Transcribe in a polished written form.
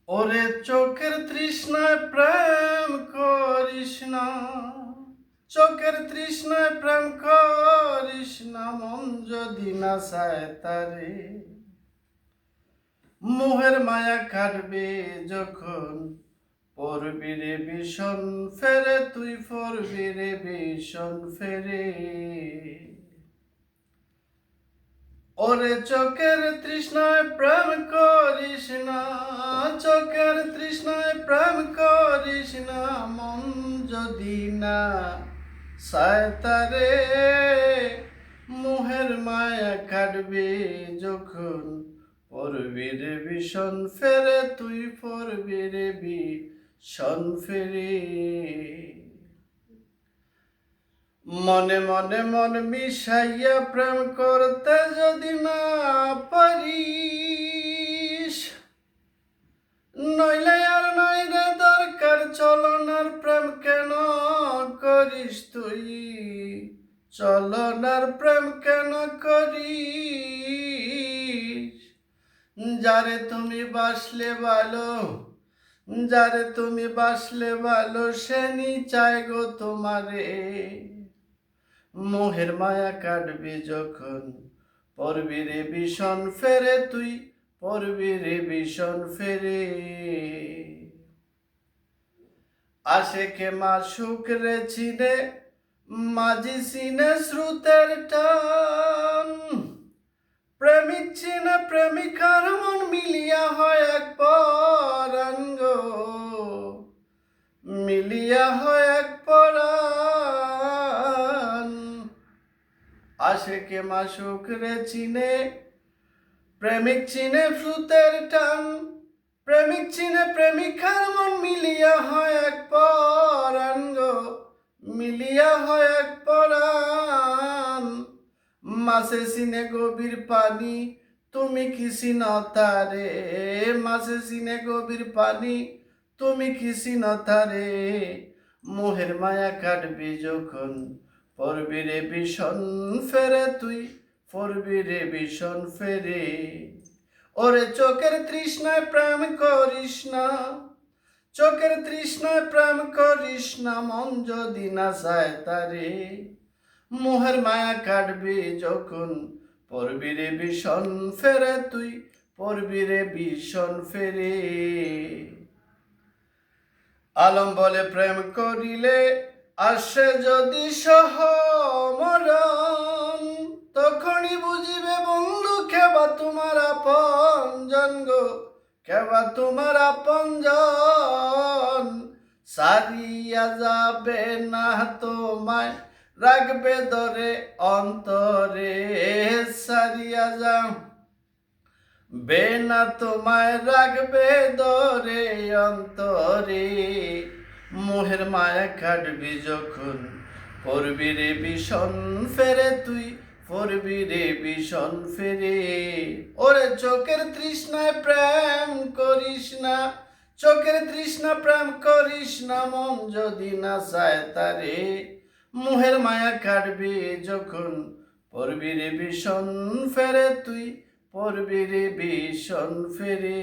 ওরে চোখের তৃষ্ণায় প্রেম করিস না, চোখের তৃষ্ণায় প্রেম করিস না, মন যদি না চায় তারে। মোহের মায়া কাটবে যখন পড়বি রে ভীষণ ফেরে, তুই পড়বি রে ভীষণ ফেরে। ওরে চোখের তৃষ্ণায় প্রেম করিস না, চোখের তৃষ্ণায় প্রেম করিস না, মন যদি না চায় তারে। মোহের মায়া কাটবে যখন পড়বি রে ভীষণ ফেরে, তুই পড়বি রে ভীষণ ফেরে। মনে মনে মন মিশাইয়া প্রেম করতে যদি না পারিস, নইলে আর নইলে দরকার চলনার প্রেম কেন করিস তুই, চলনার প্রেম কেন করিস। যারে তুমি বাসলে ভালো, যারে তুমি বাসলে ভালো, সে নি চায় গো তোমারে। মোহের মায়া কাটবি যখন পড়বি রে ভীষণ ফেরে, তুই পড়বি রে ভীষণ ফেরে। আশেকে মাসুক রে চিনে, মাঝি চিনে শ্রুতের টান, প্রেমিক চিনে প্রেমিকার মন, মিলিয়া হয় এক পরাণ গো, মিলিয়া হয় এক পরাণ। আশেকে মাসুক রে চিনে, প্রেমিক চিনে শ্রুতের টান, প্রেমিক চিনে প্রেমিকার মন, মিলিয়া হয় এক পরাণ গো, মিলিয়া হয় এক পরাণ। মাছে চিনে গভীর পানি, তুমি কি চিনো তারে, মাছে চিনে গভীর পানি, তুমি কি চিনো তারে। মোহের মায়া কাটবি যখন পড়বি রে ভীষণ ফেরে, তুই পড়বি রে ভীষণ ফেরে। ওরে চোখের তৃষ্ণায় প্রেম করিস না, চোখের তৃষ্ণায় প্রেম করিস না, মন যদি না চায় তারে। মোহের মায়া কাটবি যখন পড়বি রে ভীষণ ফেরে, তুই পড়বি রে ভীষণ ফেরে। আলম বলে প্রেম করিলে আসে যদি সহমরণ, তখনই বুঝিবে বন্ধু কেবা তোমার আপনজন গো, কেবা তোমার আপনজন। সারিয়া যাবে না তোমায়, রাখবে ধরে অন্তরে, সারিয়া যা বেনা তোমায় রাখবে ধরে অন্তরে। মোহের মায়া কাটবি যখন পড়বি রে ভীষণ ফেরে, তুই পড়বি রে ভীষণ ফেরে। ওরে চোখের তৃষ্ণায় প্রেম করিস না, চোখের তৃষ্ণা প্রেম করিস না, মন যদি না চায় তারে। মোহের মায়া কাটবি যখন পড়বি রে ভীষণ ফেরে, তুই পড়বি রে ভীষণ ফেরে।